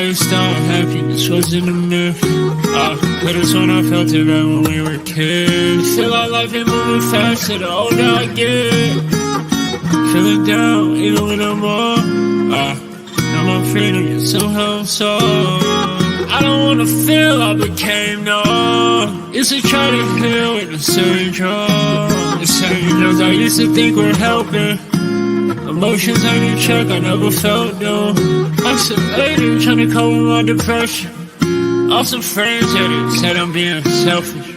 always thought happiness wasn't a myth. But it's when I felt it right when we were kids. Feel like life ain't moving faster the older I get. Feeling down even when I'm on. Now my freedom is somehow so. I don't wanna feel I became numb. It's to try to heal with the same drug. The same drugs I used to think were helping. Emotions ain't in check, I never felt them. Isolated, trying to cope with my depression. Lost some friends that said I'm being selfish.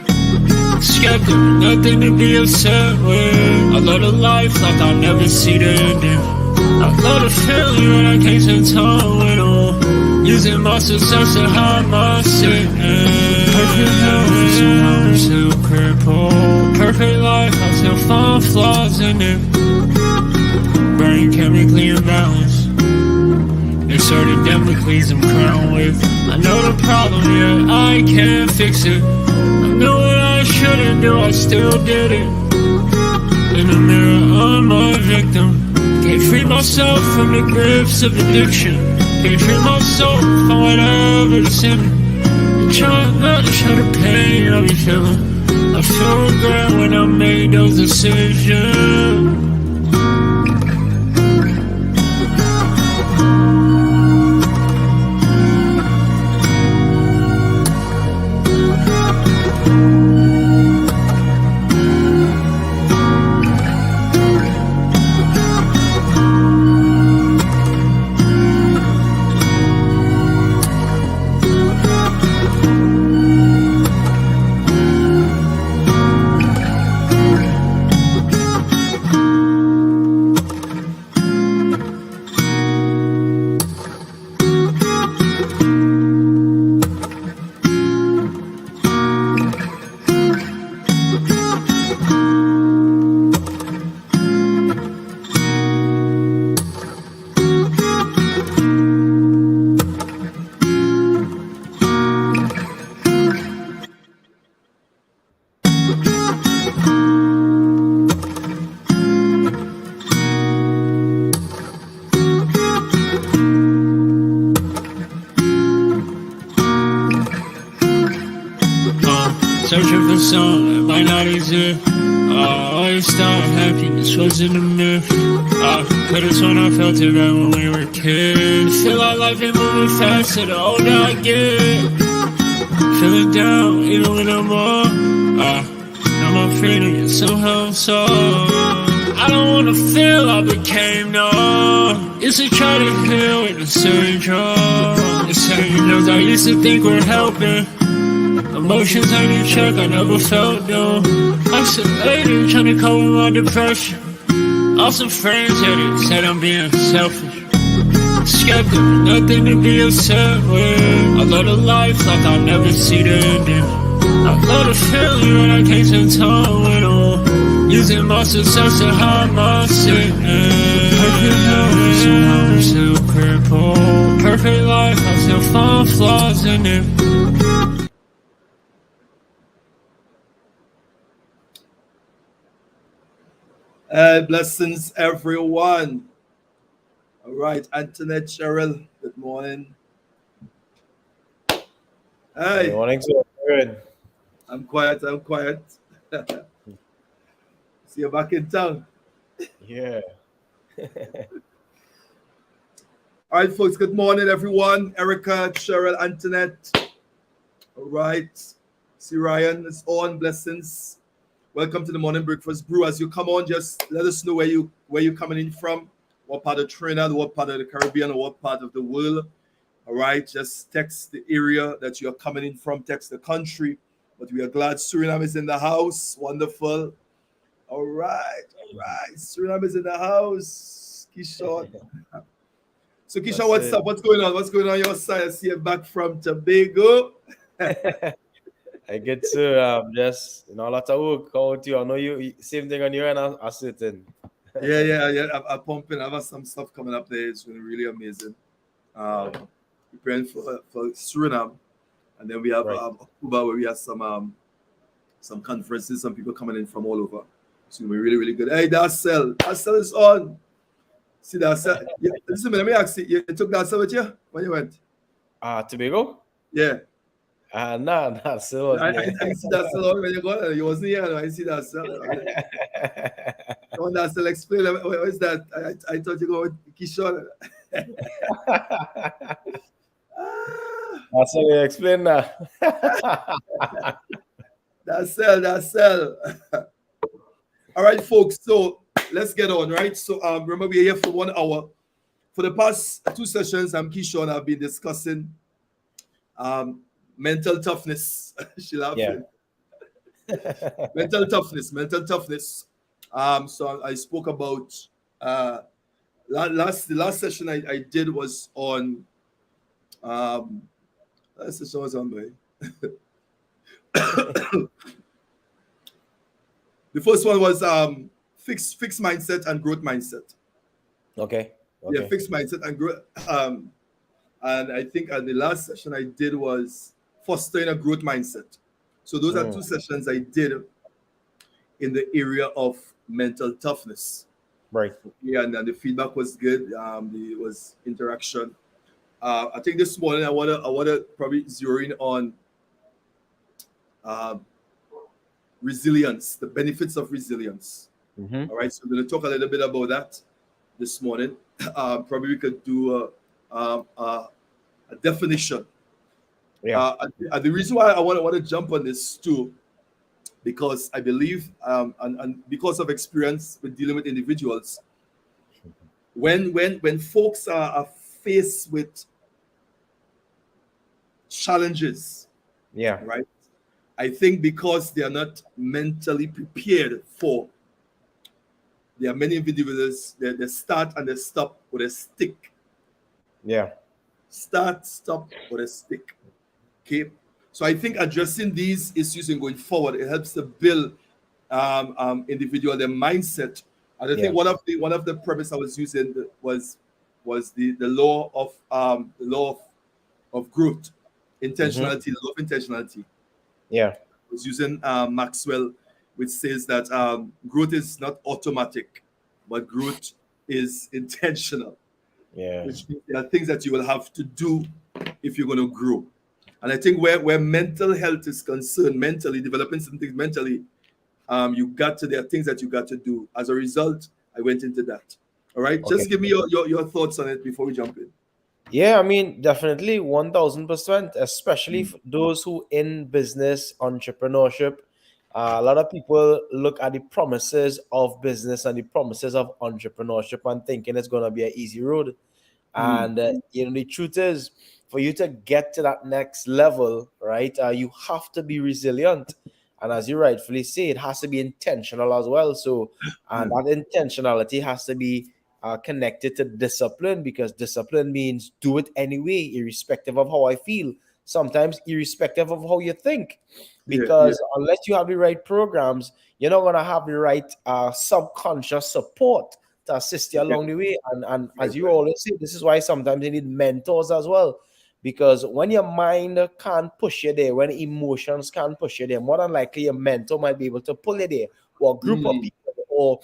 Skeptic, nothing to be upset with. I love the life like I'll never see the ending. I love the feeling when I can't spend time with them. Using my success to hide my sickness. Perfect health, somehow I'm still crippled. Perfect life, I still find flaws in it. Brain chemically imbalanced. Inserted Damocles I'm crowned with. I know the problem, yet I can't fix it. I know what I shouldn't do, I still did it. In the mirror, I'm a victim. Can't free myself from the grips of addiction. Can't free myself from whatever it's in me. I'm trying not to show the pain I be feeling. I feel regret when I made those decisions. Searching for something that might not exist. I always thought happiness wasn't a myth. But it's when I felt it right when we were kids. Feel like life ain't moving faster the older I get. Feeling down even when I'm on. Now my freedom is somehow so. I don't wanna feel I became numb. It's to try to heal with the same drug. The same drugs I used to think were helping. Emotions ain't in check, I never felt them. Isolated, trying to cope with my depression. Lost some friends that said I'm being selfish. Skeptic, nothing to be upset with. I love the life like I'll never see the ending. I love the feeling when I can't spend time with them. Using my success to hide my sickness. Perfect health, somehow I'm still crippled. Perfect life, I still find flaws in it. Blessings, everyone. All right, Antoinette, Cheryl, good morning. Hey. Good morning, sir. Good. I'm quiet. See you back in town. Yeah. All right, folks, good morning, everyone. Erica, Cheryl, Antoinette. All right. See Ryan is on. Blessings. Welcome to the Morning Breakfast Brew. As you come on, just let us know where you're coming in from, what part of Trinidad, what part of the Caribbean, or what part of the world. All right, just text the area that you're coming in from, text the country. But we are glad Suriname is in the house. Wonderful. All right. Suriname is in the house. Keeshon. So Keeshon, what's up? What's going on? What's going on your side? I see you back from Tobago. I get to just a lot of work out you. I know you same thing on your end. I sitting. Yeah. I'm pumping. I have some stuff coming up there. It's been really amazing. Preparing for Suriname, and then we have Cuba where we have some conferences, some people coming in from all over. So we're really good. Hey, Darcel is on. See Darcel. Listen, let me ask you. You took Darcel with you when you went? Tobago? Yeah. Nah, still wasn't there. I see that still when you go there. You wasn't here. I see that still. The one that still explain what is that? I thought you go with Keeshon. That's how you explain that. That's sell. All right, folks. So let's get on, right? So remember we're here for 1 hour. For the past 2 sessions, Keeshon have been discussing mental toughness. She laughing. Mental toughness. So I spoke about the last session I did was on last session was on by the first one was fixed mindset and growth mindset. Okay. Yeah, fixed mindset and growth. And I think the last session I did was fostering a growth mindset. So those are 2 sessions I did in the area of mental toughness. Right. Yeah, and the feedback was good. There was interaction. I think this morning I wanna probably zero in on resilience, the benefits of resilience. All right, so we're going to talk a little bit about that this morning. Probably we could do a definition. Yeah. And the reason why I want to jump on this too, because I believe, and because of experience with dealing with individuals, when folks are faced with challenges, Yeah. right? I think because they are not mentally prepared for, there are many individuals that they start and they stop with a stick. Yeah. Start, stop with a stick. Okay. So I think addressing these issues and going forward, it helps to build individual their mindset. And I think one of the premise I was using was the law of growth, intentionality, the law of intentionality. Yeah. I was using Maxwell, which says that growth is not automatic, but growth is intentional. Yeah. Which means there are things that you will have to do if you're going to grow. And I think where mental health is concerned, mentally, developing some things mentally, there are things that you got to do. As a result, I went into that. All right. Okay. Just give me your thoughts on it before we jump in. Yeah, I mean, definitely 1000%, especially for those who in business, entrepreneurship. A lot of people look at the promises of business and the promises of entrepreneurship and thinking it's going to be an easy road. And, the truth is, for you to get to that next level, right, you have to be resilient. And as you rightfully say, it has to be intentional as well. So, and that intentionality has to be connected to discipline, because discipline means do it anyway, irrespective of how I feel, sometimes irrespective of how you think, because unless you have the right programs, you're not going to have the right subconscious support to assist you along the way. And as you always say, this is why sometimes you need mentors as well, because when your mind can't push you there, when emotions can't push you there, more than likely your mentor might be able to pull you there, or a group of people, or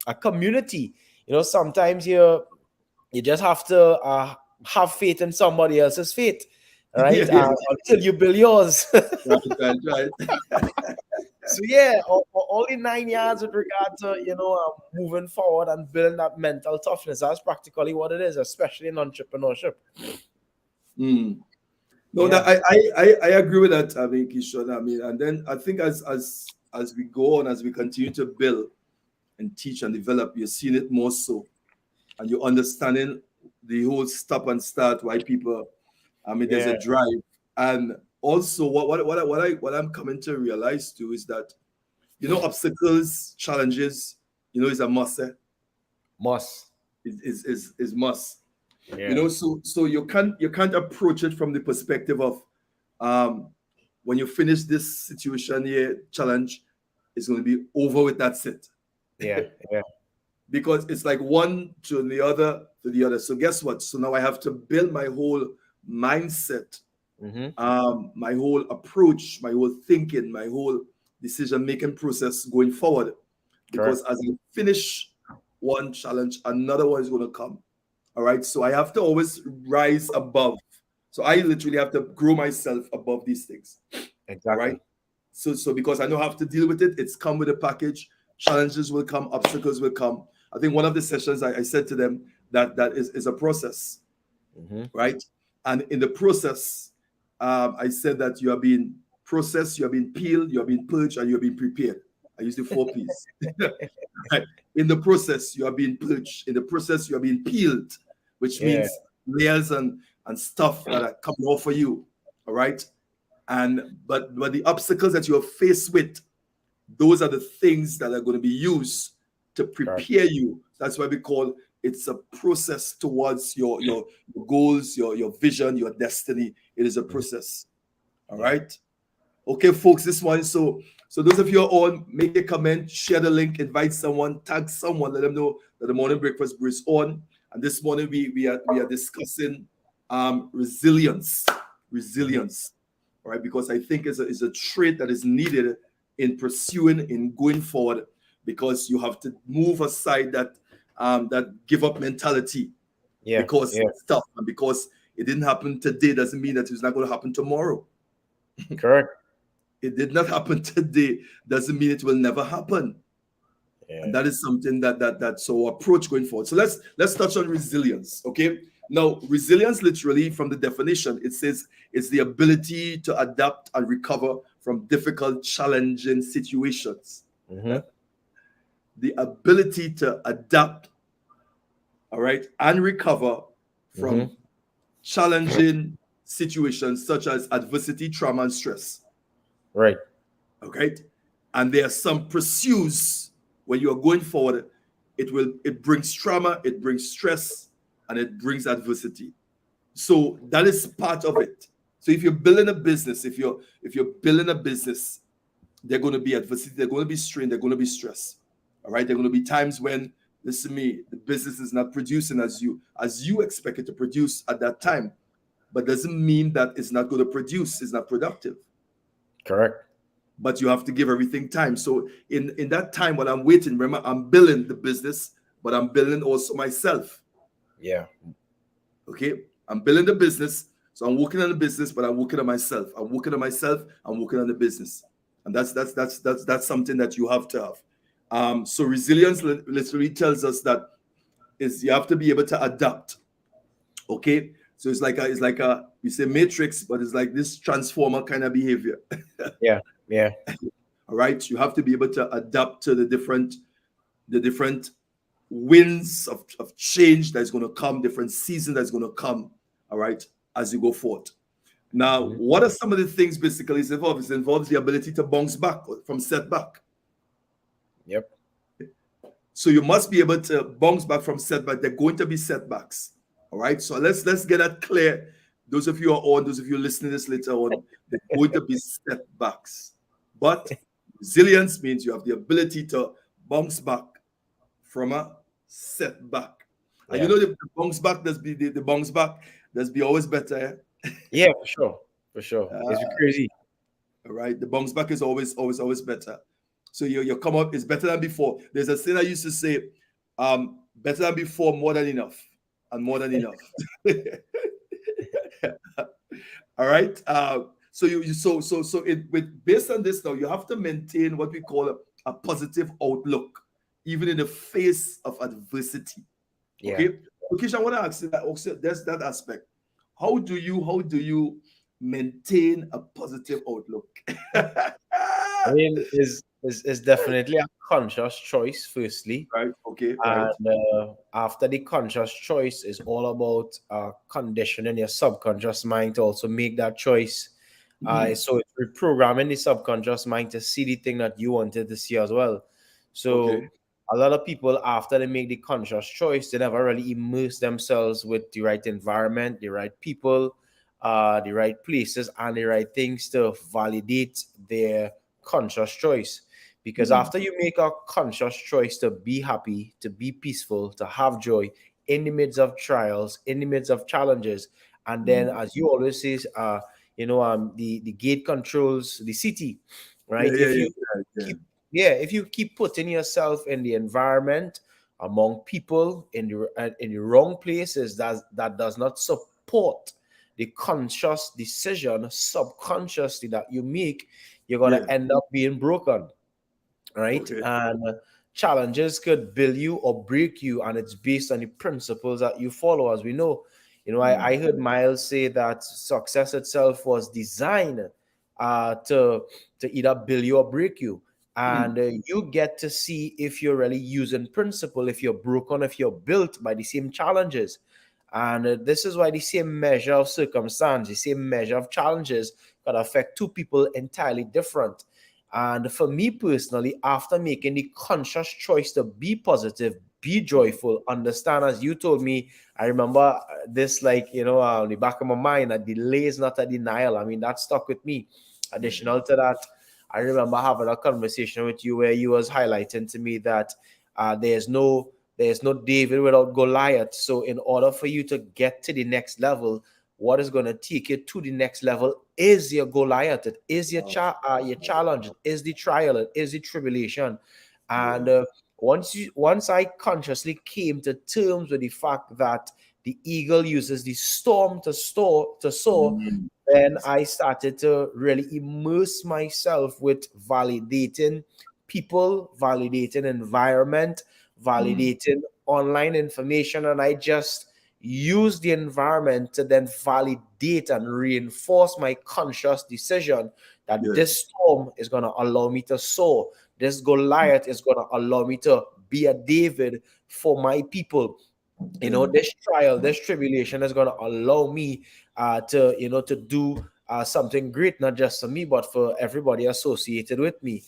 a community. Sometimes you just have to have faith in somebody else's faith, right? Until you build yours. Right. So only 9 years with regard to moving forward and building that mental toughness. That's practically what it is, especially in entrepreneurship. No, I agree with that, Keeshon. And then I think as we go on, as we continue to build and teach and develop, you're seeing it more so, and you're understanding the whole stop and start, why people. There's a drive, and also what I'm coming to realize too is that obstacles, challenges, is a must. Is must. So you can't approach it from the perspective of when you finish this situation here, challenge, it's going to be over with, that's it. Because it's like one to the other. So guess what? So now I have to build my whole mindset, my whole approach, my whole thinking, my whole decision-making process going forward. Because as I finish one challenge, another one is going to come. All right. So I have to always rise above. So I literally have to grow myself above these things. Exactly. All right. So because I know I have to deal with it, it's come with a package. Challenges will come, obstacles will come. I think one of the sessions I said to them that is a process, right? And in the process, I said that you are being processed, you are being peeled, you are being purged, and you are being prepared. I used the 4 P's. Right? In the process, you are being purged. In the process, you are being peeled, which means layers and stuff that are coming off for you. All right. But the obstacles that you are faced with, those are the things that are going to be used to prepare you. That's why we call it's a process towards your goals, your vision, your destiny. It is a process. All right. Okay, folks, this one. So those of you who are on, make a comment, share the link, invite someone, tag someone, let them know that the morning breakfast brew is on. And this morning we are discussing resilience. All right, because I think it's a trait that is needed in pursuing, in going forward, because you have to move aside that give up mentality. Because it's tough, and because it didn't happen today doesn't mean that it's not going to happen tomorrow. Correct. It did not happen today doesn't mean it will never happen. And that is something that's our approach going forward. So let's touch on resilience. Okay. Now, resilience, literally from the definition, it says it's the ability to adapt and recover from difficult, challenging situations. The ability to adapt, all right, and recover from challenging situations such as adversity, trauma, and stress. Right. Okay. And there are some pursuits when you are going forward. It brings trauma, it brings stress, and it brings adversity. So that is part of it. So if you're building a business, if you're building a business, they're going to be adversity, they're going to be strain, they're going to be stress. All right. There are going to be times when, listen to me, the business is not producing as you expect it to produce at that time. But doesn't mean that it's not going to produce, it's not productive. Correct. But you have to give everything time. So in that time when I'm waiting, remember, I'm building the business, but I'm building also myself. Yeah. Okay. I'm building the business. So I'm working on the business, but I'm working on myself. I'm working on myself. I'm working on the business. And that's something that you have to have. So resilience literally tells us that is you have to be able to adapt. Okay. So it's like a you say matrix, but it's like this transformer kind of behavior. Yeah. All right. You have to be able to adapt to the different winds of change that's going to come, different season that's going to come. All right, as you go forward. Now, what are some of the things basically it involves? It involves the ability to bounce back from setback. Yep. So you must be able to bounce back from setback. They're going to be setbacks. All right. So let's get that clear. Those of you who are on, those of you listening to this later on, they're going to be setbacks. But resilience means you have the ability to bounce back from a setback. And you know the bounce back does be the bounce back does be always better. Yeah, for sure. It's crazy. All right. The bounce back is always better. So your come up is better than before. There's a thing I used to say, better than before, more than enough. And more than enough. All right. So based on this now, you have to maintain what we call a positive outlook, even in the face of adversity. Yeah. Okay. So Keeshon, I want to ask you that also. There's that aspect. How do you maintain a positive outlook? I mean, is definitely a conscious choice, firstly. Right. Okay. And after the conscious choice is all about conditioning your subconscious mind to also make that choice. So it's reprogramming the subconscious mind to see the thing that you wanted to see as well. So a lot of people, after they make the conscious choice, they never really immerse themselves with the right environment, the right people, the right places, and the right things to validate their conscious choice. Because after you make a conscious choice to be happy, to be peaceful, to have joy in the midst of trials, in the midst of challenges, and then as you always say, the gate controls the city, right? If you keep putting yourself in the environment among people in the wrong places that does not support the conscious decision subconsciously that you make, you're going Yeah. to end up being broken, right? Okay. And challenges could build you or break you, and it's based on the principles that you follow. As we know, I heard Miles say that success itself was designed to either build you or break you. And you get to see if you're really using principle, if you're broken, if you're built by the same challenges. And this is why the same measure of circumstance, the same measure of challenges could affect two people entirely different. And for me personally, after making the conscious choice to be positive, be joyful, understand, as you told me, I remember this, like, on the back of my mind, a delay is not a denial. I mean, that stuck with me. Additional to that, I remember having a conversation with you where you was highlighting to me that there's no David without Goliath. So in order for you to get to the next level, what is going to take you to the next level is your Goliath, it is your challenge, it is the trial, it is the tribulation. And once I consciously came to terms with the fact that the eagle uses the storm to soar, then I started to really immerse myself with validating people, validating environment, validating online information, and I just use the environment to then validate and reinforce my conscious decision that this storm is going to allow me to soar. This Goliath is going to allow me to be a David for my people. This trial, this tribulation is going to allow me to do something great, not just for me, but for everybody associated with me.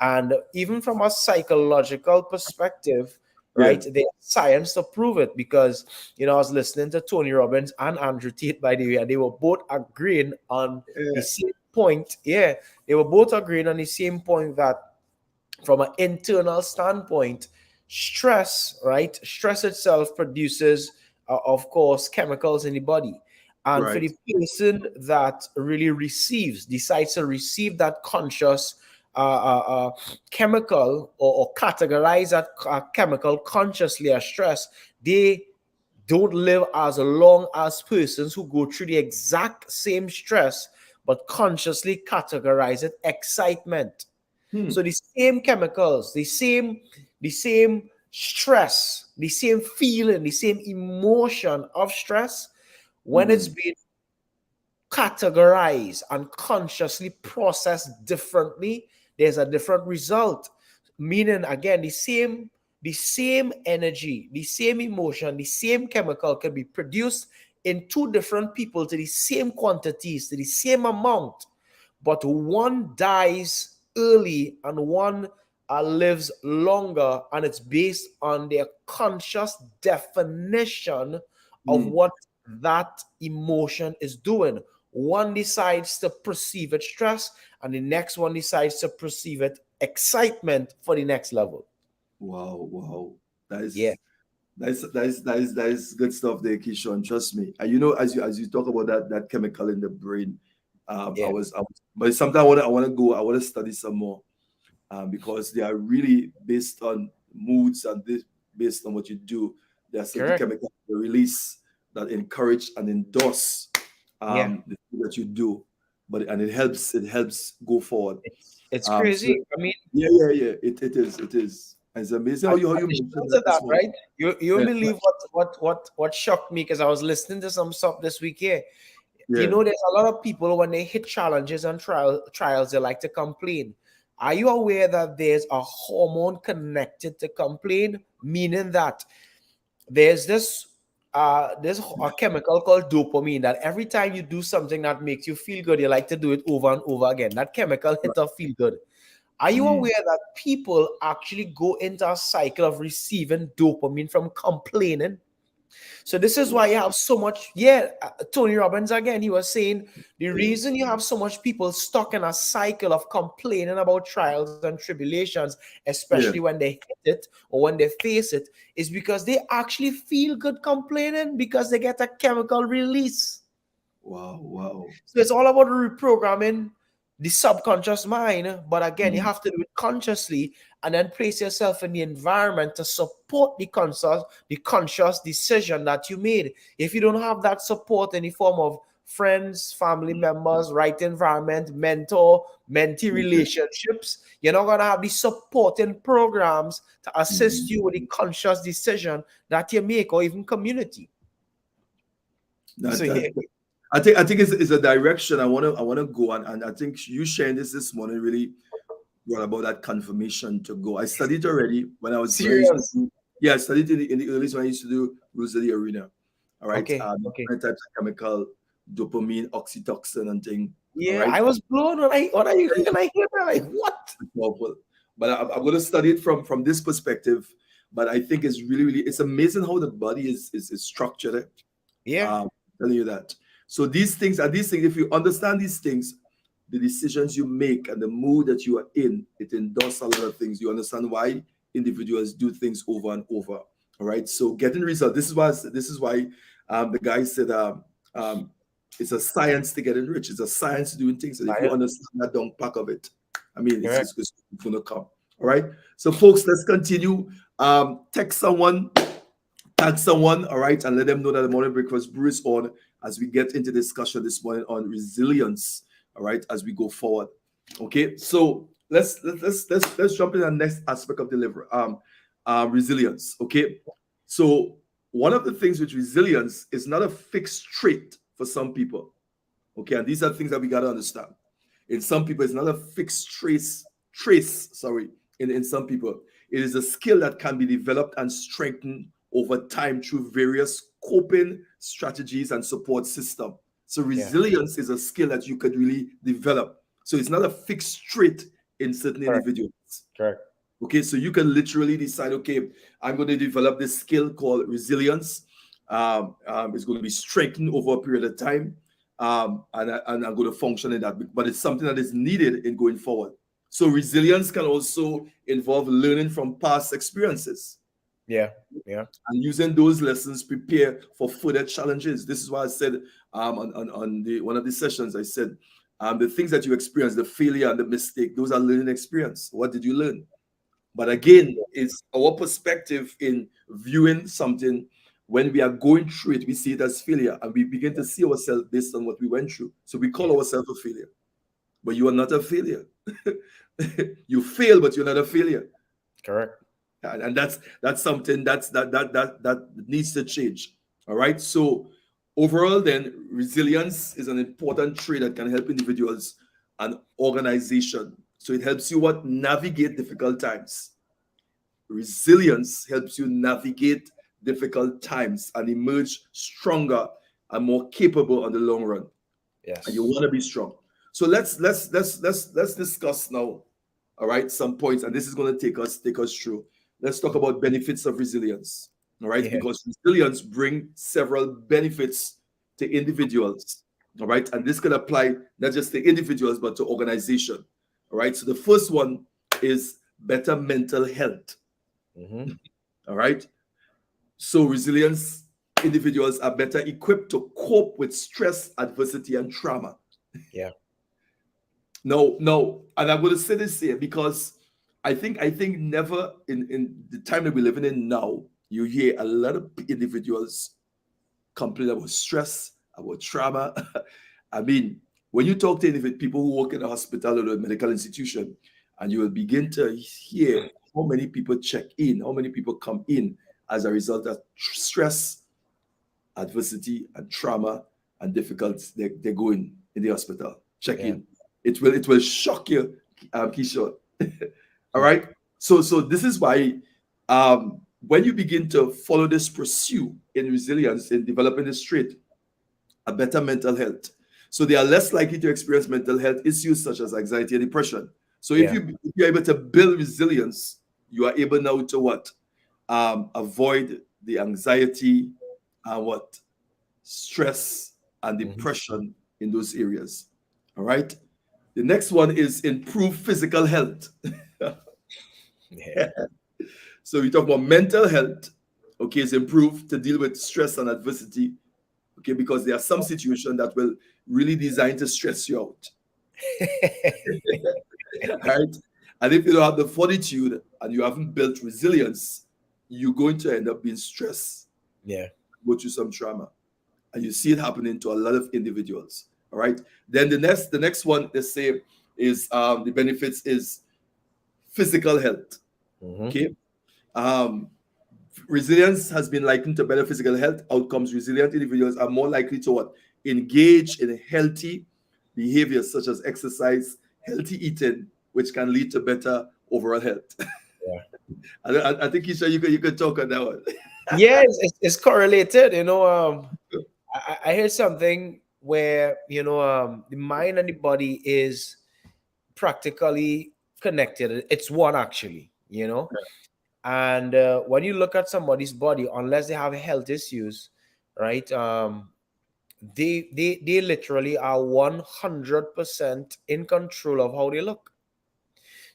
And even from a psychological perspective, right, there's science to prove it, because I was listening to Tony Robbins and Andrew Tate, by the way, and they were both agreeing on the same point. Yeah, they were both agreeing on the same point, that from an internal standpoint, stress itself produces, of course, chemicals in the body. And for the person that really decides to receive that conscious chemical, or categorize that chemical consciously as stress, they don't live as long as persons who go through the exact same stress but consciously categorize it excitement. So the same chemicals, the same stress, the same feeling, the same emotion of stress, when it's being categorized and consciously processed differently, there's a different result. Meaning, again, the same energy, the same emotion, the same chemical can be produced in two different people to the same quantities, to the same amount, but one dies early and one lives longer, and it's based on their conscious definition of what that emotion is doing. One decides to perceive it stress, and the next one decides to perceive it excitement for the next level. Wow. That is Yeah. that is good stuff there, Keeshon. Trust me. And as you talk about that chemical in the brain, Yeah. but sometimes I want to study some more, because they are really based on moods, and this based on what you do. There are certain Correct. chemicals they release that encourage and endorse Yeah. the thing that you do, and it helps go forward. It's So crazy. I mean, yeah. It is. It's amazing how you mentioned additional to that that, as well. right? You Yeah, believe what shocked me, because I was listening to some stuff this week here. yeah, There's a lot of people, when they hit challenges and trials, they like to complain. Are you aware that there's a hormone connected to complain? Meaning that there's a chemical called dopamine, that every time you do something that makes you feel good, you like to do it over and over again. That chemical hit a feel good. Are you aware that people actually go into a cycle of receiving dopamine from complaining? So this is why you have so much. Yeah, Tony Robbins again, he was saying the reason you have so much people stuck in a cycle of complaining about trials and tribulations, especially yeah. when they hit it or when they face it, is because they actually feel good complaining, because they get a chemical release. Wow. So it's all about reprogramming the subconscious mind, but again, you have to do it consciously and then place yourself in the environment to support the conscious decision that you made. If you don't have that support in the form of friends, family members, right environment, mentor, mentee relationships, you're not going to have the supporting programs to assist you with the conscious decision that you make, or even community. I think it's a direction I want to go, and I think you sharing this morning really brought about that confirmation to go. I studied already when I was serious. I studied in the early when I used to do rules of the arena. All right, Okay. Different types of chemical, dopamine, oxytocin, and thing. Yeah, right? I was blown when I hear that. Like, what? But I'm going to study it from this perspective. But I think it's really it's amazing how the body is structured. Yeah, telling you that. So these things. If you understand these things, the decisions you make and the mood that you are in, it endorses a lot of things. You understand why individuals do things over and over. All right. So getting results. This is why the guy said it's a science to getting rich. It's a science to doing things. And if you understand that down pack of it, I mean, it's going to come. All right. So folks, let's continue. Text someone, tag someone, all right, and let them know that the Morning Breakfast Brew is on as we get into discussion this morning on resilience, all right, as we go forward. Okay, so let's jump in the next aspect of delivery. Resilience. Okay, so one of the things with resilience is not a fixed trait for some people. Okay, and these are things that we got to understand. In some people, it's not a fixed trace. In some people, it is a skill that can be developed and strengthened over time through various coping strategies and support system. So resilience is a skill that you could really develop. So it's not a fixed trait in certain individuals. Correct. Okay, so you can literally decide, okay, I'm going to develop this skill called resilience. It's going to be strengthened over a period of time. And I'm going to function in that. But it's something that is needed in going forward. So resilience can also involve learning from past experiences. Yeah. And using those lessons prepare for further challenges. This is why I said on one of the sessions, I said the things that you experience, the failure and the mistake, those are learning experience. What did you learn? But again, it's our perspective in viewing something. When we are going through it, we see it as failure, and we begin to see ourselves based on what we went through. So we call ourselves a failure. But you are not a failure. You fail, but you're not a failure. Correct. And that's something that needs to change. All right. So overall, then resilience is an important trait that can help individuals and organization. So it helps you navigate difficult times. Resilience helps you navigate difficult times and emerge stronger and more capable on the long run. Yes. And you want to be strong. So let's discuss now. All right, some points, and this is going to take us through. Let's talk about benefits of resilience. All right, because resilience brings several benefits to individuals. All right, and this can apply not just to individuals but to organization. All right, so the first one is better mental health. All right, so resilience individuals are better equipped to cope with stress, adversity, and trauma. Yeah. No, and I'm going to say this here because I think never in the time that we're living in now, you hear a lot of individuals complain about stress, about trauma. I mean, when you talk to people who work in a hospital or a medical institution, and you will begin to hear how many people check in, how many people come in as a result of stress, adversity, and trauma and difficulties they go in the hospital. Check in. It will shock you, Keeshon. All right. So this is why when you begin to follow this pursuit in resilience in developing this trait, a better mental health. So they are less likely to experience mental health issues such as anxiety and depression. So if you're able to build resilience, you are able now to avoid the anxiety and stress and depression in those areas. All right. The next one is improve physical health. So we talk about mental health. Okay, it's improved to deal with stress and adversity. Okay, because there are some situations that will really designed to stress you out. Right? And if you don't have the fortitude and you haven't built resilience, you're going to end up being stressed, Yeah. go through some trauma. And you see it happening to a lot of individuals. All right. Then the next one they say is the benefits is physical health. Okay. Um, Resilience has been likened to better physical health outcomes. Resilient individuals are more likely to what? Engage in healthy behaviors such as exercise, healthy eating, which can lead to better overall health. Yeah. I think Keeshon, you could talk on that one. Yeah, it's correlated. I heard something where the mind and the body is practically connected. It's one actually. And when you look at somebody's body, unless they have health issues, right? They literally are 100% in control of how they look.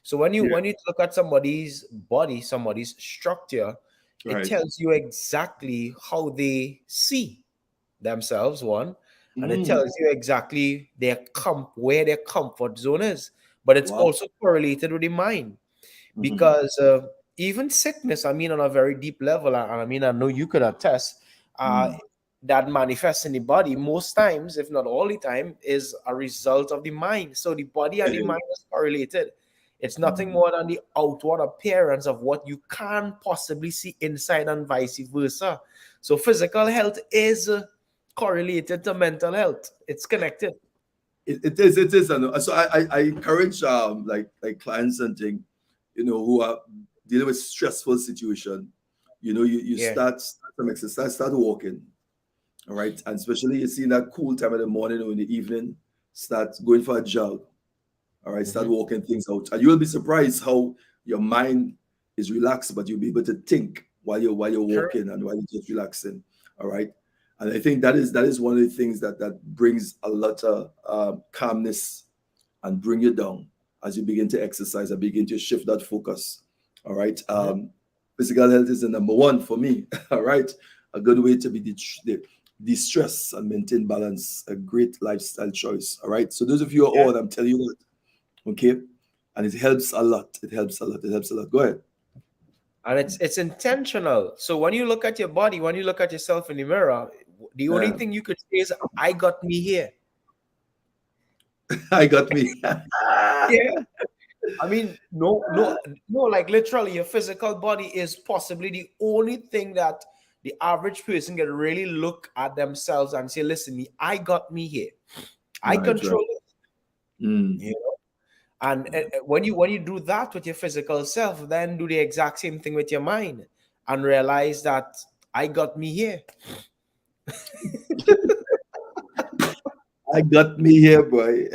So when you look at somebody's body, somebody's structure, it Right. tells you exactly how they see themselves, one, and it Mm. tells you exactly where their comfort zone is. But it's Wow. also correlated with the mind, because even sickness, I mean, on a very deep level, and I mean, I know you could attest, that manifests in the body most times, if not all the time, is a result of the mind. So the body and the mind is correlated. It's nothing more than the outward appearance of what you can possibly see inside, and vice versa. So physical health is correlated to mental health. It's connected. It is. And so I encourage like clients and things, who are dealing with stressful situation. You start some exercise, start walking. All right. And especially you see that cool time in the morning or in the evening, start going for a jog. All right, start walking things out. And you'll be surprised how your mind is relaxed, but you'll be able to think while you're walking and while you're just relaxing. All right. And I think that is one of the things that brings a lot of calmness and bring you down as you begin to exercise and begin to shift that focus. All right. Physical health is the number one for me. All right. A good way to be de-stress and maintain balance, a great lifestyle choice. All right. So those of you are on, I'm telling you that. Okay. And it helps a lot. It helps a lot. It helps a lot. Go ahead. And it's intentional. So when you look at your body, when you look at yourself in the mirror, the only thing you could say is, I got me here. I got me. Yeah. I mean, no, like literally your physical body is possibly the only thing that the average person can really look at themselves and say, listen, I got me here. I control it. You know? And when you do that with your physical self, then do the exact same thing with your mind and realize that I got me here. I got me here, boy.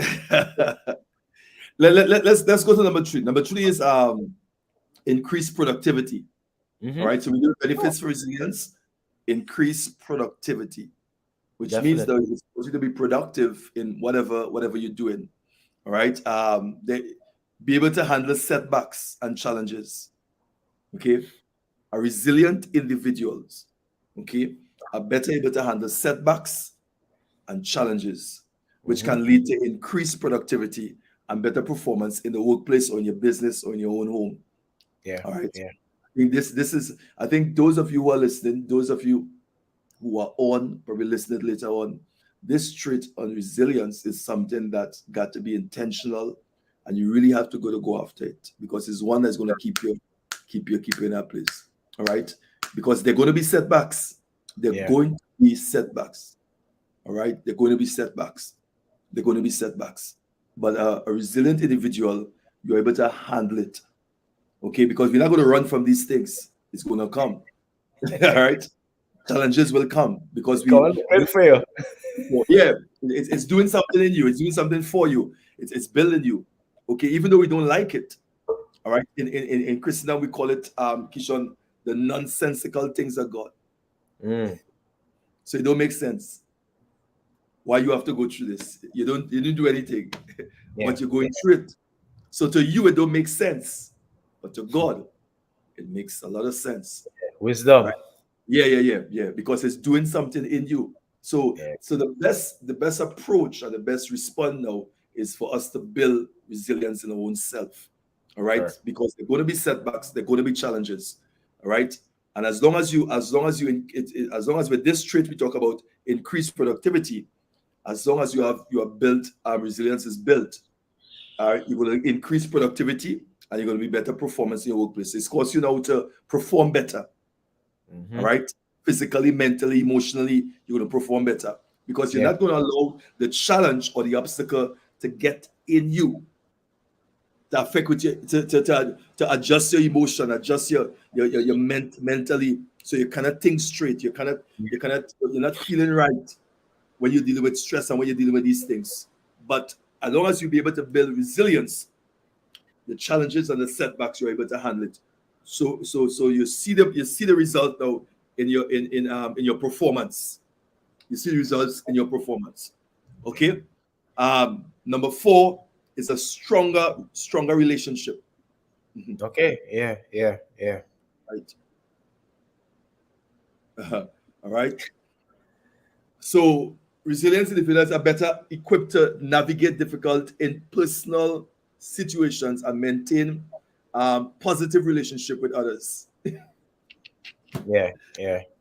Let's go to number 3. Number 3 is increased productivity. All right. So we do benefits for resilience, increase productivity, which means that you're supposed to be productive in whatever you're doing. All right. They be able to handle setbacks and challenges. Okay. A resilient individuals, okay, are better able to handle setbacks and challenges, which can lead to increased productivity and better performance in the workplace or in your business or in your own home. Yeah. All right. Yeah. I think this is, I think those of you who are listening, those of you who are on, probably listening later on, this trait on resilience is something that's got to be intentional, and you really have to go after it, because it's one that's going to keep you in that place. All right. Because they're going to be setbacks. They're going to be setbacks. All right. They're going to be setbacks. They're going to be setbacks. But a resilient individual, you're able to handle it. Okay. Because we're not going to run from these things. It's going to come. All right. Challenges will come because it's doing something in you. It's doing something for you. It's building you. Okay. Even though we don't like it. All right. In Christendom, we call it, Keeshon, the nonsensical things of God. So it don't make sense why you have to go through this. You didn't do anything, but you're going through it. So to you, it don't make sense, but to God, it makes a lot of sense. Wisdom. Right? Yeah. Because it's doing something in you. So the best approach and the best response now is for us to build resilience in our own self. All right, Sure. because there are going to be setbacks, there are going to be challenges. All right, and as long as with this trait we talk about increased productivity, as long as you are built, resilience is built. You're going to increase productivity and you're going to be better performance in your workplace. It's caused you now to perform better. All right, physically, mentally, emotionally, you're going to perform better because you're not going to allow the challenge or the obstacle to get in you, to affect with you, to adjust your emotion, adjust your mentally, so you cannot think straight. You're not feeling right when you're dealing with stress and when you're dealing with these things. But as long as you be able to build resilience, the challenges and the setbacks, you're able to handle it. So you see the result now in your performance. You see the results in your performance. Okay. Number 4 is a stronger relationship. Okay. Yeah. Right. All right. So resilient individuals are better equipped to navigate difficult in-personal situations and maintain positive relationship with others. Yeah.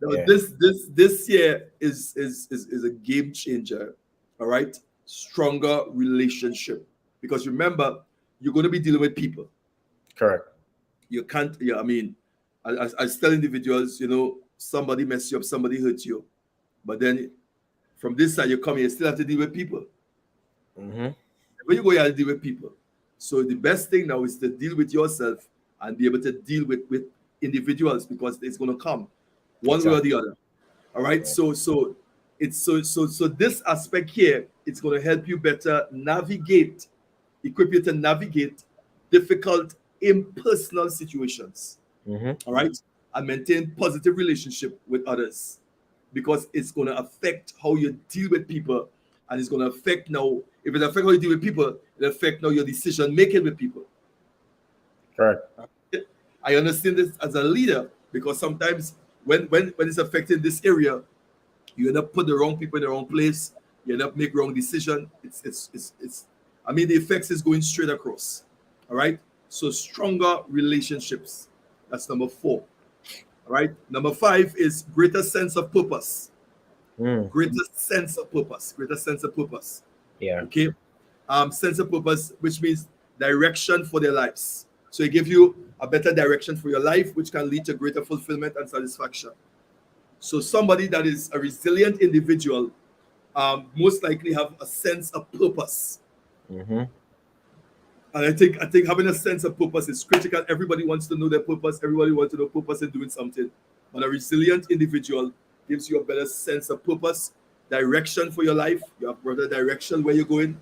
Now, this year is a game changer. All right, stronger relationship, because remember, you're going to be dealing with people. Correct. You can't. Yeah, I mean, I tell individuals, somebody mess you up, somebody hurt you, but then from this side you come here, you still have to deal with people. When you go, you have to deal with people. So the best thing now is to deal with yourself and be able to deal with individuals, because it's going to come one way or the other. All right. So this aspect here, it's going to help you better equip you to navigate difficult impersonal situations. All right, and maintain positive relationship with others, because it's going to affect how you deal with people, and it's going to affect now. If it affects how you deal with people, it affects now your decision making with people. Correct. I understand this as a leader, because sometimes when it's affecting this area, you end up put the wrong people in the wrong place. You end up make wrong decision. It's. I mean, the effects is going straight across. All right. So stronger relationships. That's number 4. All right. Number 5 is greater sense of purpose. Greater sense of purpose. Greater sense of purpose. Yeah. Okay. Sense of purpose, which means direction for their lives. So it gives you a better direction for your life, which can lead to greater fulfillment and satisfaction. So somebody that is a resilient individual most likely have a sense of purpose. And I think having a sense of purpose is critical. Everybody wants to know their purpose. Everybody wants to know purpose in doing something. But a resilient individual gives you a better sense of purpose, direction for your life. You have better direction where you're going.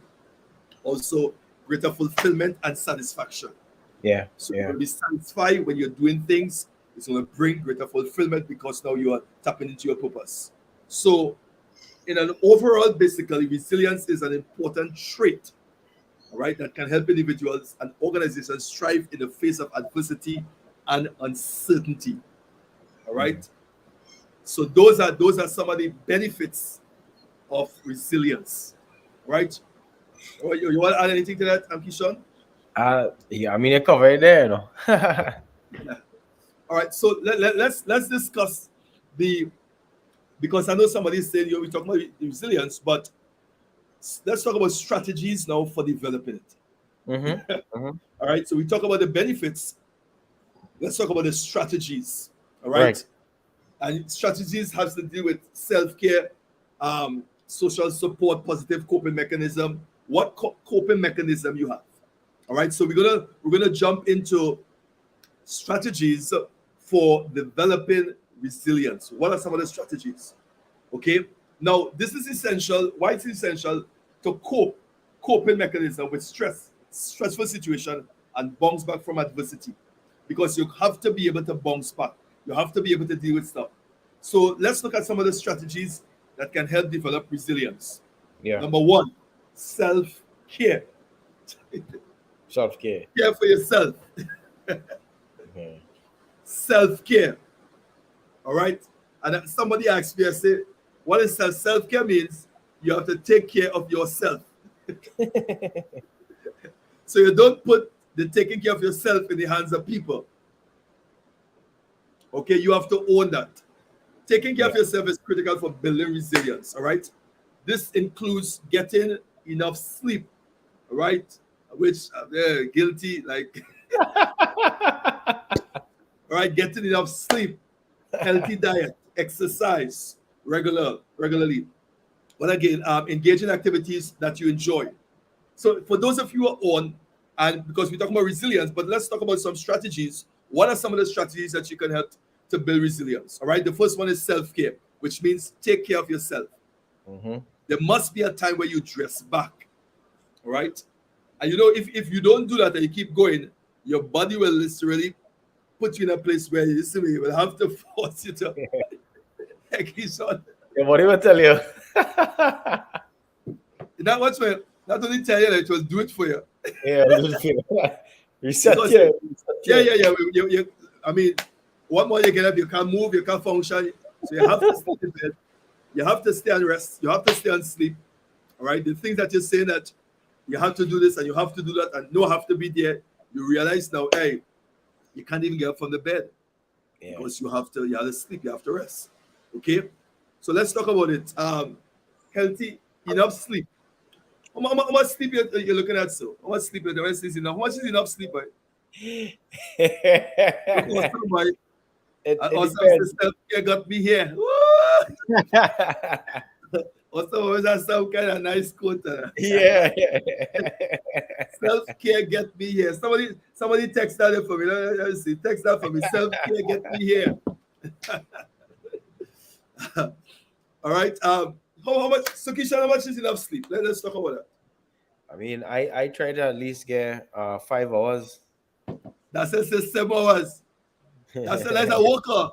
Also, greater fulfillment and satisfaction. Yeah. So you're going to be satisfied when you're doing things. It's going to bring greater fulfillment, because now you are tapping into your purpose. So in an overall, basically, resilience is an important trait, all right, that can help individuals and organizations thrive in the face of adversity and uncertainty. All right. So those are some of the benefits of resilience, right? Oh, you want to add anything to that, Keeshon? Yeah, I mean, you covered it there, Yeah. All right, so let's discuss because I know somebody said we talk about resilience, but let's talk about strategies now for developing it. All right, so we talk about the benefits. Let's talk about the strategies. All right. And strategies has to do with self-care, social support, positive coping mechanism. What coping mechanism you have? All right, so we're gonna jump into strategies for developing resilience. What are some of the strategies? Okay, now this is essential. Why it's essential to coping mechanism with stressful situation, and bounce back from adversity, because you have to be able to bounce back. You have to be able to deal with stuff. So let's look at some of the strategies that can help develop resilience. Yeah. Number 1, self-care. Self-care. Care for yourself. Self-care. All right. And somebody asked me, I said, what is self-care means? You have to take care of yourself. So you don't put the taking care of yourself in the hands of people. Okay, you have to own that. Taking care of yourself is critical for building resilience. All right, this includes getting enough sleep. All right, which guilty like. All right, getting enough sleep, healthy diet, exercise regularly. But again, engaging activities that you enjoy. So for those of you who are on, and because we're talking about resilience, but let's talk about some strategies. What are some of the strategies that you can help to build resilience? All right, the first one is self-care, which means take care of yourself. There must be a time where you dress back. All right, and you know, if you don't do that and you keep going, your body will literally put you in a place where you will have to force you to. Keeshon. What do I tell you? Not much, man. Not only tell you that it will do it for you. Yeah, reset Because, here. Yeah. I mean, one more you get up, you can't move, you can't function. So you have to stay in bed. You have to stay and rest. You have to stay and sleep. All right. The things that you're saying that you have to do this and you have to do that and no have to be there, you realize now, hey, you can't even get up from the bed. Because you have to sleep, you have to rest. Okay. So let's talk about it. Healthy, enough sleep. How much sleep you're looking at? So how much sleep? The rest is enough. How much is enough sleep? Self-care got me here. Also, always has some kind of nice quote. Yeah. Self-care get me here. Somebody text that for me. Let me see. Text that for me. Self-care get me here. All right. How much? So Keeshon, how much is enough sleep? Let's talk about that. I mean, I try to at least get 5 hours. That's 7 hours. That's like a walker.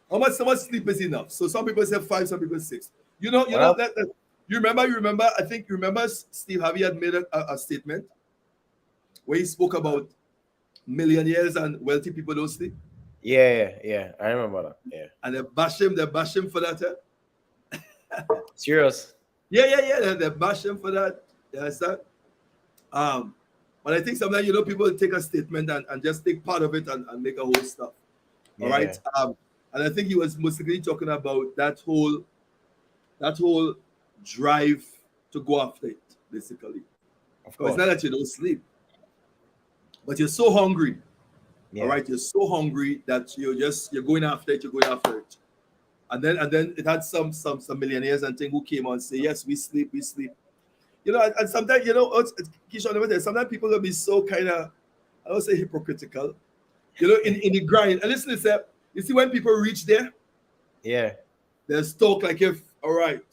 How much sleep is enough? So some people say 5, some people 6. You remember. I think you remember Steve Harvey had made a statement where he spoke about millionaires and wealthy people don't sleep. Yeah. I remember that. Yeah. And they bash him for that. Serious? Yeah. They bash him for that. You understand? But I think sometimes people take a statement and just take part of it and make a whole stuff. All right. And I think he was mostly talking about that whole drive to go after it, basically. Of course. It's not that you don't sleep, but you're so hungry. All right, you're so hungry that you're going after it. And then it had some millionaires and thing who came on and say, yes, we sleep. And sometimes, Keeshon, sometimes people will be so kind of, I don't say hypocritical, in the grind. And listen, you see when people reach there, there's talk like if, all right.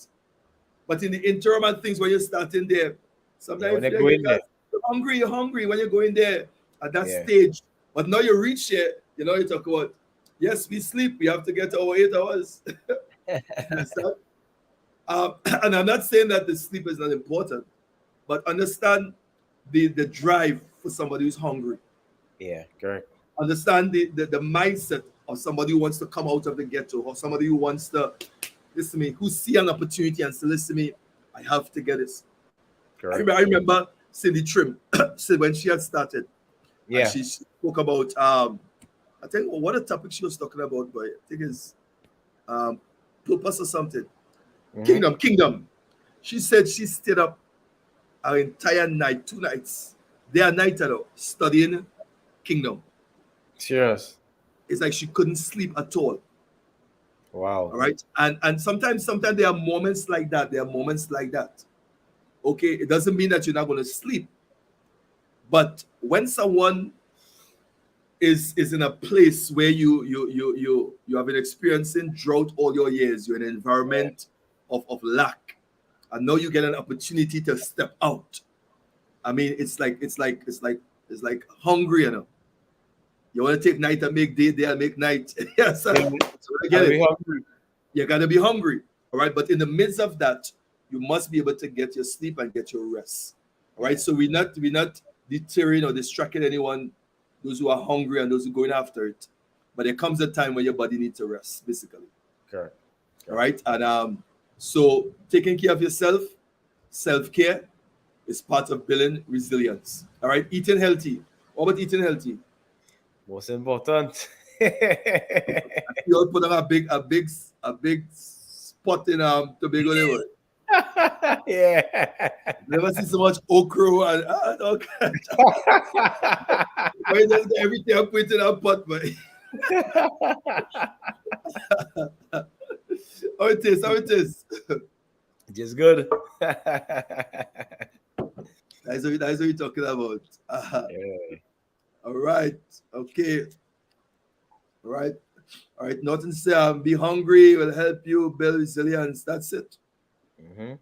But in the interim and things when you're starting there, sometimes you're hungry when you're going there at that stage. But now you reach here, you talk about, yes, we sleep. We have to get our 8 hours. And I'm not saying that the sleep is not important, but understand the drive for somebody who's hungry. Yeah, correct. Understand the mindset of somebody who wants to come out of the ghetto or somebody who wants to, listen to me, who see an opportunity and say, listen to me, I have to get this. Correct. I remember Cindy Trim said when she had started, she spoke about, I think what a topic she was talking about, but I think it's purpose or something. Kingdom. She said she stayed up an entire night, 2 nights, day and night, studying Kingdom. Serious. It's like she couldn't sleep at all. Wow. All right. And sometimes there are moments like that. Okay. It doesn't mean that you're not going to sleep. But when someone is in a place where you have been experiencing drought all your years, you're in an environment of lack, and now you get an opportunity to step out. I mean, it's like hungry, You want to take night and make day and make night. Yes, so I get it. You gotta be hungry. All right. But in the midst of that, you must be able to get your sleep and get your rest. All right. So we're not deterring or distracting anyone, those who are hungry and those who are going after it. but there comes a time when your body needs to rest, basically. Correct. All right. And so taking care of yourself, self-care is part of building resilience. All right. Eating healthy. What about eating healthy? Most important. You all put on a big spot in Tobago level. Yeah. Never see so much okra and okay. Why does everything I put in a pot, man? How it is? How it is? Just good. That's what we're talking about. Yeah. All right. Okay. All right. All right. Nothing to say. Be hungry will help you build resilience. That's it. Mm-hmm.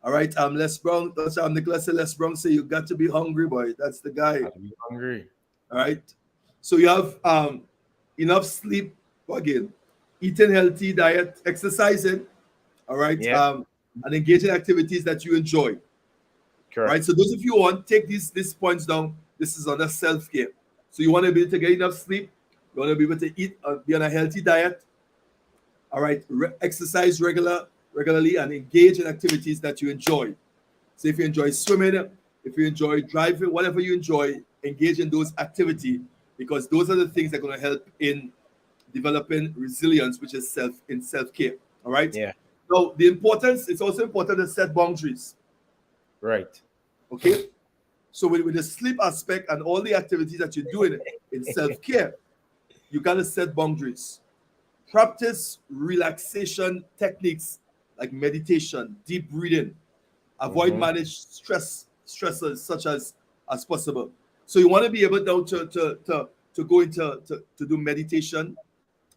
All right. Les Brown. That's Nicholas said. Les Brown say you got to be hungry, boy. That's the guy. Got to be hungry. All right. So you have enough sleep. Again, eating healthy diet, exercising. All right. Yeah. And engaging activities that you enjoy. Correct. Right. So those of you who want, take these points down. This is under self-care. So you want to be able to get enough sleep. You want to be able to eat, be on a healthy diet. All right. Exercise regularly and engage in activities that you enjoy. So if you enjoy swimming, if you enjoy driving, whatever you enjoy, engage in those activities, because those are the things that are going to help in developing resilience, which is self-care. All right. Yeah. So it's also important to set boundaries. Right. Okay. So with the sleep aspect and all the activities that you're doing in self-care, you got to set boundaries. Practice relaxation techniques like meditation, deep breathing. Avoid manage stressors such as possible. So you want to be able now to go into to do meditation.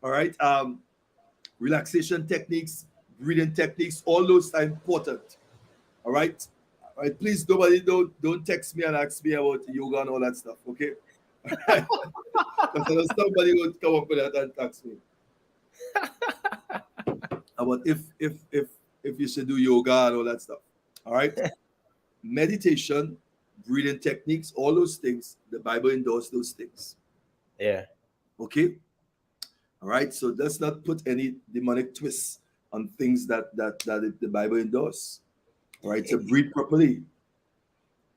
All right. Relaxation techniques, breathing techniques, all those are important. All right. All right, please, nobody don't text me and ask me about yoga and all that stuff, okay? Because somebody will come up with that and text me about if you should do yoga and all that stuff. All right, meditation, breathing techniques, all those things. The Bible endorses those things. Yeah. Okay. All right. So let's not put any demonic twists on things that the Bible endorses. All right, to breathe properly.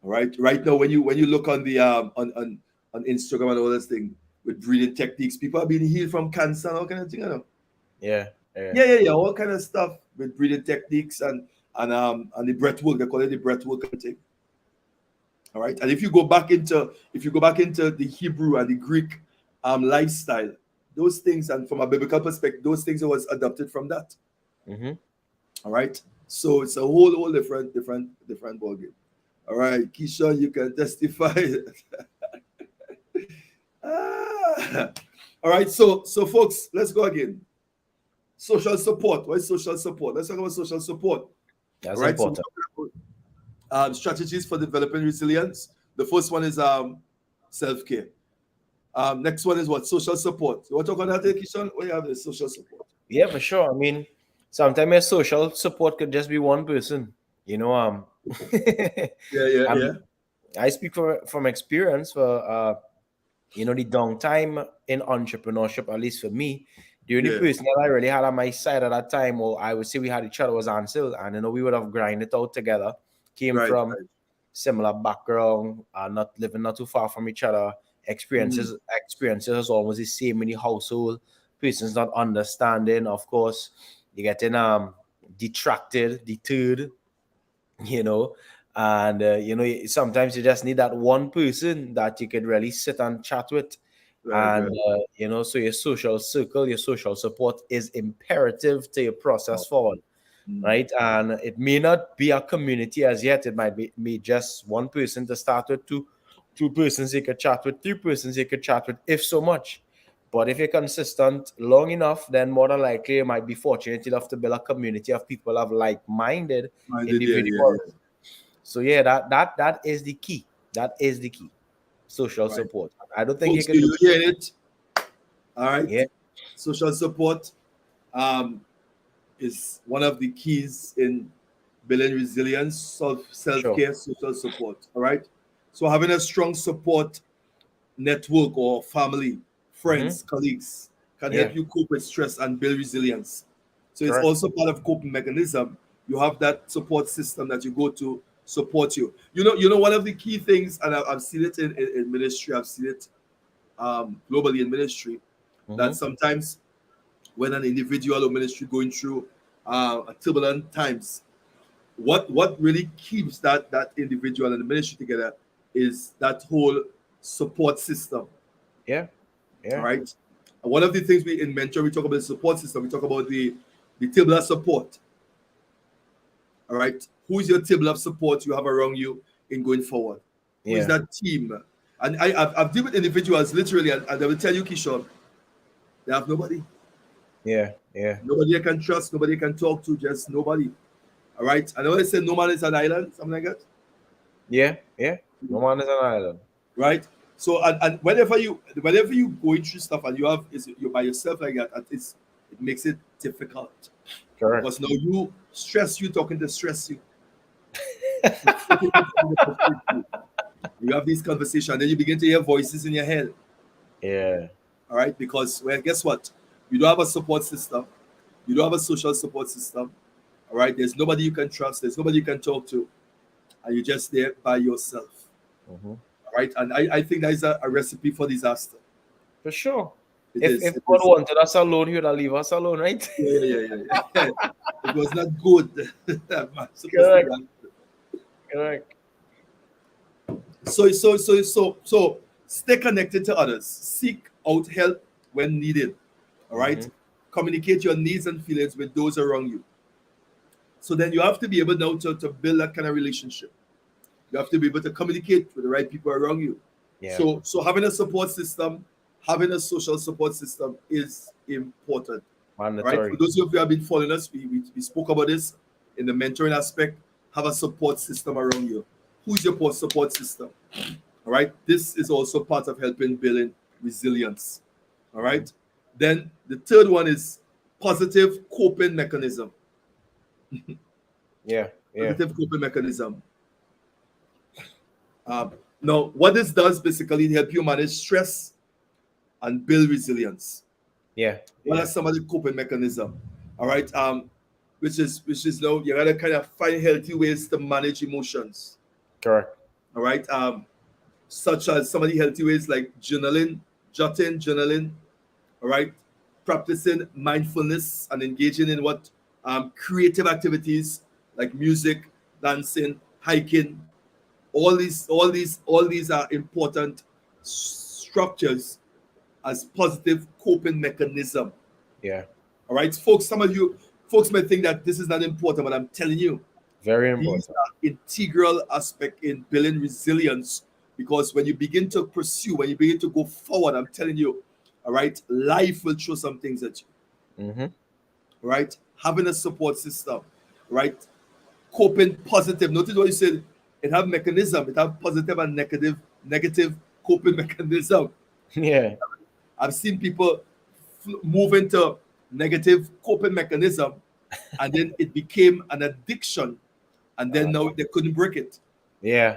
All right. Right now, when you look on the on Instagram and all this thing with breathing techniques, people are being healed from cancer and all kind of thing, you know. Yeah. All kind of stuff with breathing techniques and the breath work. They call it the breath work thing. All right. And if you go back into the Hebrew and the Greek lifestyle, those things, and from a biblical perspective, those things was adopted from that. Mm-hmm. All right. So it's a whole different ballgame. All right, Keeshon, you can testify. All right, so folks, let's go again. Social support. What is social support? Let's talk about social support. That's right, important. so strategies for developing resilience. The first one is self-care. Next one is what? Social support. You want to talk about that, Keeshon? What do you have is social support? Yeah, for sure. I mean, sometimes your social support could just be one person. You know, Yeah. I speak from experience for the downtime in entrepreneurship, at least for me. The only person that I really had on my side at that time, or I would say we had each other, was Ansel, and we would have grinded it out together. Came from similar background, not living not too far from each other. Experiences is almost the same in the household. Persons not understanding, of course, you getting detracted, deterred, and sometimes you just need that one person that you can really sit and chat with. So your social circle, your social support is imperative to your process forward, right? And it may not be a community as yet. It might be just one person to start with, two persons you could chat with, 3 persons you could chat with, if so much. But if you're consistent long enough, then more than likely you might be fortunate enough to build a community of people of like-minded individuals. Yeah. So that is the key. That is the key. Social support. I don't think folks, you hear it. All right. Yeah. Social support is one of the keys in building resilience, self-care, social support. All right. So having a strong support network or family, friends, colleagues, can help you cope with stress and build resilience. So it's also part of coping mechanism. You have that support system that you go to support you. You know, one of the key things, and I've seen it in ministry, I've seen it globally in ministry, that sometimes when an individual or ministry going through turbulent times, what really keeps that individual and the ministry together is that whole support system. Yeah. All right. And one of the things we in mentor, we talk about the support system. We talk about the table of support. All right. Who is your table of support you have around you in going forward? Who is that team? And I've dealt with individuals literally, and they will tell you, Keeshon, they have nobody. Yeah. Nobody I can trust, nobody I can talk to, just nobody. All right. I know they say no man is an island, something like that. Yeah. No man is an island. Right. So and whenever you going through stuff and you're by yourself like that, it makes it difficult. Correct. Because now you talking to stress you. You have these conversations, then you begin to hear voices in your head. Yeah. All right. Because guess what? You don't have a support system. You don't have a social support system. All right. There's nobody you can trust. There's nobody you can talk to. And you're just there by yourself. All right. And I think that is a recipe for disaster. For sure. If God wanted us alone, he would have leave us alone, right? Yeah. It was not good. Correct. So stay connected to others. Seek out help when needed. All right. Communicate your needs and feelings with those around you. So then you have to be able now to build that kind of relationship. You have to be able to communicate with the right people around you. Yeah. So having a support system, having a social support system is important. Mandatory. Right? For those of you who have been following us, we spoke about this in the mentoring aspect. Have a support system around you. Who's your support system? All right. This is also part of helping building resilience. All right. Then the third one is positive coping mechanism. Yeah. Positive coping mechanism. Now, what this does basically help you manage stress and build resilience. Yeah. What are some of the coping mechanism? All right. Which is now you gotta kind of find healthy ways to manage emotions. Correct. All right. Such as some of the healthy ways like journaling. All right. Practicing mindfulness and engaging in what creative activities like music, dancing, hiking. All these are important structures as positive coping mechanism. Yeah. All right, folks. Some of you folks may think that this is not important, but I'm telling you, very important. These are integral aspect in building resilience, because when you begin to pursue, when you begin to go forward, I'm telling you, all right, life will throw some things at you. Right, having a support system, right, coping positive. Notice what you said. It have mechanism. It have positive and negative coping mechanism. Yeah. I've seen people move into negative coping mechanism, and then it became an addiction, and then now they couldn't break it. Yeah.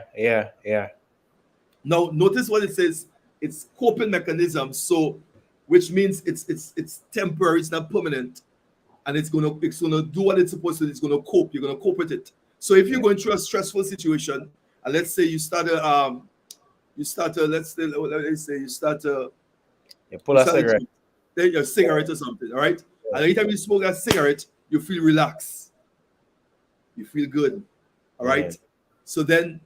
Now notice what it says. It's coping mechanism, so which means it's temporary. It's not permanent, and it's gonna do what it's supposed to. It's gonna cope. You're gonna cope with it. So if you're going through a stressful situation, and let's say you pull a cigarette. A cigarette or something, all right? And anytime you smoke a cigarette, you feel relaxed. You feel good. All right. So you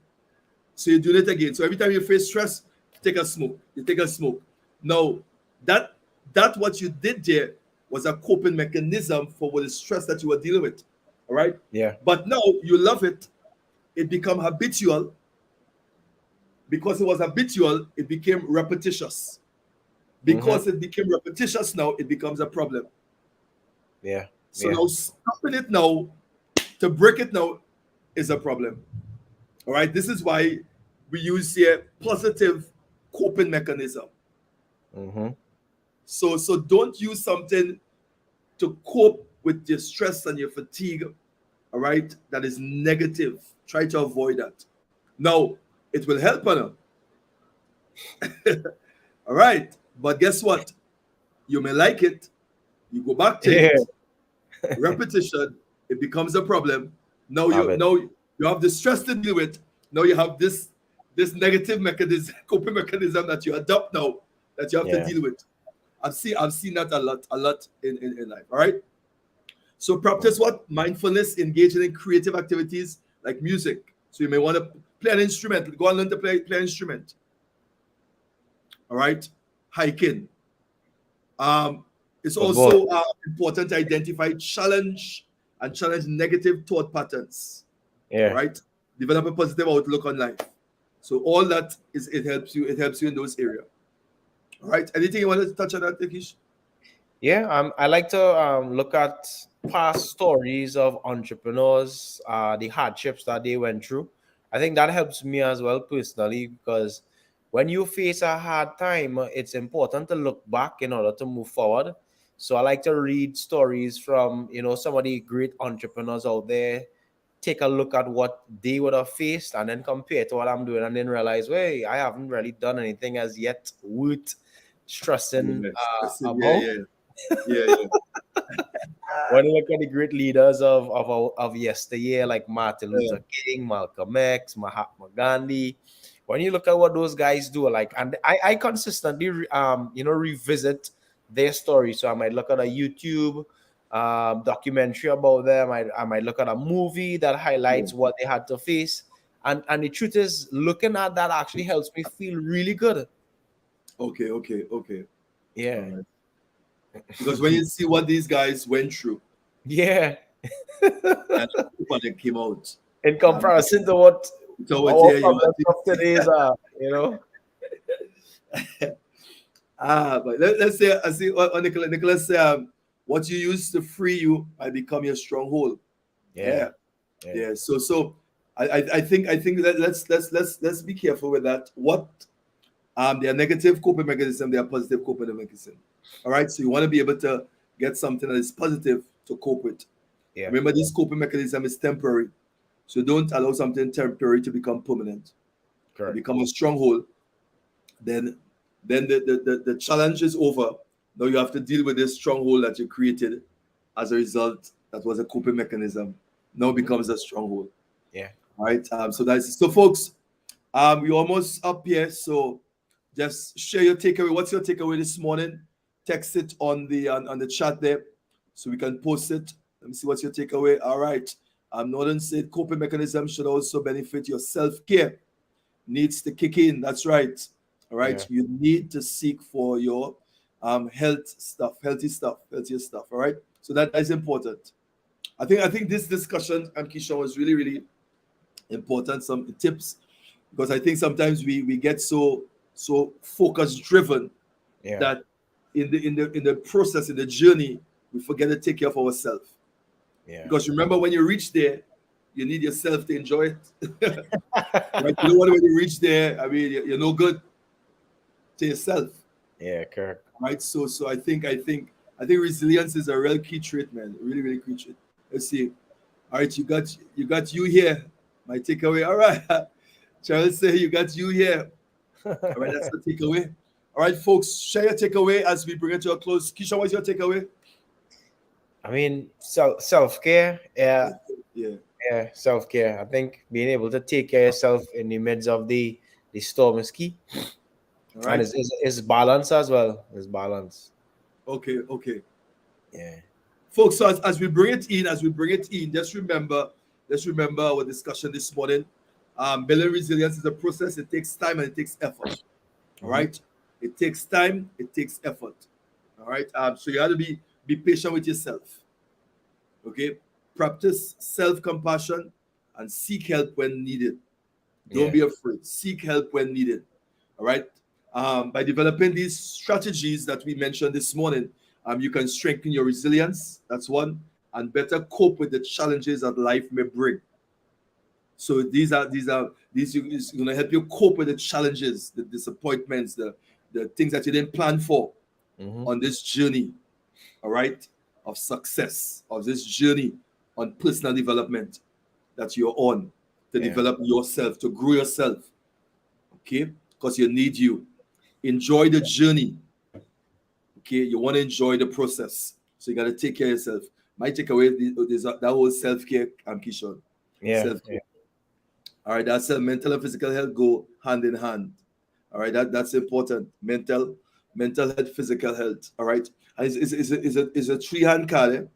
do it again. So every time you face stress, you take a smoke. Now, that what you did there was a coping mechanism for the stress that you were dealing with. All right. Yeah. But now you love it. It become habitual. Because it was habitual, it became repetitious. Because it became repetitious now, it becomes a problem. Yeah. So now stopping it now, to break it now, is a problem. All right. This is why we use here positive coping mechanism. So don't use something to cope with your stress and your fatigue, all right, that is negative. Try to avoid that. Now, it will help, Anna. All right. But guess what? You may like it. You go back to it. Repetition, it becomes a problem. Now you have the stress to deal with. Now you have this negative mechanism, coping mechanism that you adopt now that you have to deal with. I've seen that a lot in life. All right. So practice what? Mindfulness, engaging in creative activities like music. So you may want to play an instrument. Go and learn to play an instrument. All right. Hiking. It's also important to identify challenge negative thought patterns. Yeah. Right. Develop a positive outlook on life. So all that it helps you in those areas. All right. Anything you want to touch on that, Keeshon? Yeah, I like to look at past stories of entrepreneurs, the hardships that they went through. I think that helps me as well personally, because when you face a hard time, it's important to look back in order to move forward. So I like to read stories from, some of the great entrepreneurs out there, take a look at what they would have faced and then compare to what I'm doing, and then realize, hey, I haven't really done anything as yet worth stressing about. Yeah. When you look at the great leaders of yesteryear, like Martin Luther King, Malcolm X, Mahatma Gandhi, when you look at what those guys do, and I consistently revisit their story. So I might look at a YouTube documentary about them. I might look at a movie that highlights what they had to face. And the truth is, looking at that actually helps me feel really good. Okay. Yeah. Because when you see what these guys went through, and they came out in comparison to what our problems of today's are, but let's say, I see what Nicholas say, what you use to free you might become your stronghold. Yeah. So I think that let's be careful with that. What they are negative coping mechanism, they are positive coping mechanism. All right, so you want to be able to get something that is positive to cope with. Yeah. Remember, this coping mechanism is temporary, so don't allow something temporary to become permanent. Correct. Become a stronghold. Then the challenge is over. Now you have to deal with this stronghold that you created as a result. That was a coping mechanism. Now becomes a stronghold. Yeah. All right. So folks, we're almost up here. So just share your takeaway. What's your takeaway this morning? Text it on the chat there, so we can post it. Let me see what's your takeaway. All right. Northern said coping mechanism should also benefit your self-care. Needs to kick in. That's right. All right. Yeah. You need to seek for your healthier stuff. All right. So that is important. I think this discussion, Keeshon, was really, really important. Some tips, because I think sometimes we get so focus driven that in the process, in the journey, we forget to take care of ourselves. Yeah. Because remember, when you reach there, you need yourself to enjoy it. Right? You know what? When you reach there, I mean, you're no good to yourself. Yeah, correct. Right. So I think resilience is a real key trait, man. Really, really key trait. Let's see. All right, you got you here. My takeaway. All right. Charles say you got you here. All right, that's the takeaway. All right, folks, share your takeaway as we bring it to a close. Keeshon, what's your takeaway? I mean, self-care. Yeah, self-care. I think being able to take care of yourself in the midst of the storm is key. All right. And it's balance as well. It's balance. Okay. Yeah. Folks, so as we bring it in, just remember our discussion this morning. Building resilience is a process. It takes time and it takes effort. All right. It takes time. It takes effort. All right. So you have to be patient with yourself. Okay. Practice self-compassion and seek help when needed. Don't be afraid. Seek help when needed. All right. By developing these strategies that we mentioned this morning, you can strengthen your resilience. That's one, and better cope with the challenges that life may bring. So these are going to help you cope with the challenges, the disappointments, the things that you didn't plan for on this journey, all right, of success, of this journey on personal development that you're on to develop yourself, to grow yourself, okay, because you need you. Enjoy the journey, Okay, you want to enjoy the process, so you got to take care of yourself. My takeaway is that whole self-care, Keeshon. Yeah. Self-care. All right, that's mental and physical health go hand in hand. All right, that's important. Mental health, physical health. All right, and it's a three-hand card.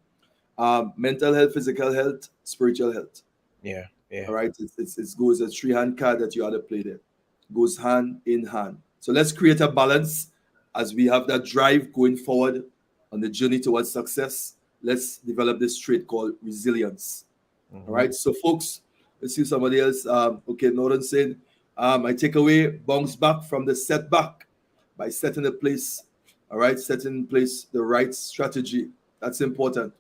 Mental health, physical health, spiritual health. Yeah. All right, it goes a three-hand card that you ought to play there. Goes hand in hand. So let's create a balance as we have that drive going forward on the journey towards success. Let's develop this trait called resilience. All right, so folks, let's see somebody else. Okay, Norton saying, my takeaway: bounce back from the setback by setting in place. All right, setting in place the right strategy. That's important.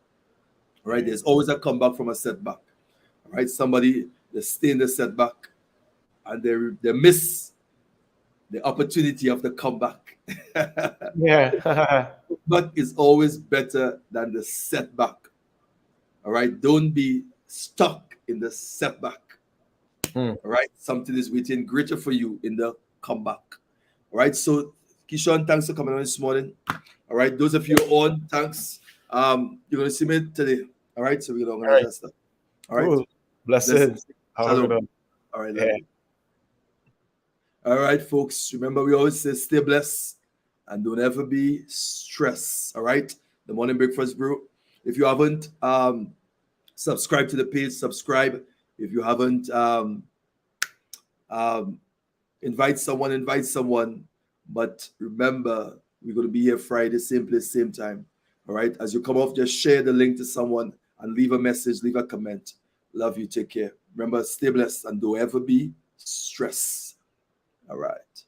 All right, there's always a comeback from a setback. All right, somebody they stay in the setback and they miss the opportunity of the comeback. Yeah. But is always better than the setback. All right, don't be stuck in the setback. All right, something is waiting greater for you in the comeback. All right, so Keeshon, thanks for coming on this morning. All right, those of you on, thanks. You're gonna see me today. All right, so we're gonna organize that stuff. All right, Cool. Blessings. Shalom. All right, love you. All right, folks. Remember, we always say stay blessed and don't ever be stressed. All right, the Morning Breakfast Brew. If you haven't subscribed to the page, subscribe. If you haven't invite someone. But remember, we're going to be here Friday, same place, same time. All right, as you come off, just share the link to someone and leave a message, leave a comment. Love you. Take care. Remember, stay blessed and don't ever be stressed. All right.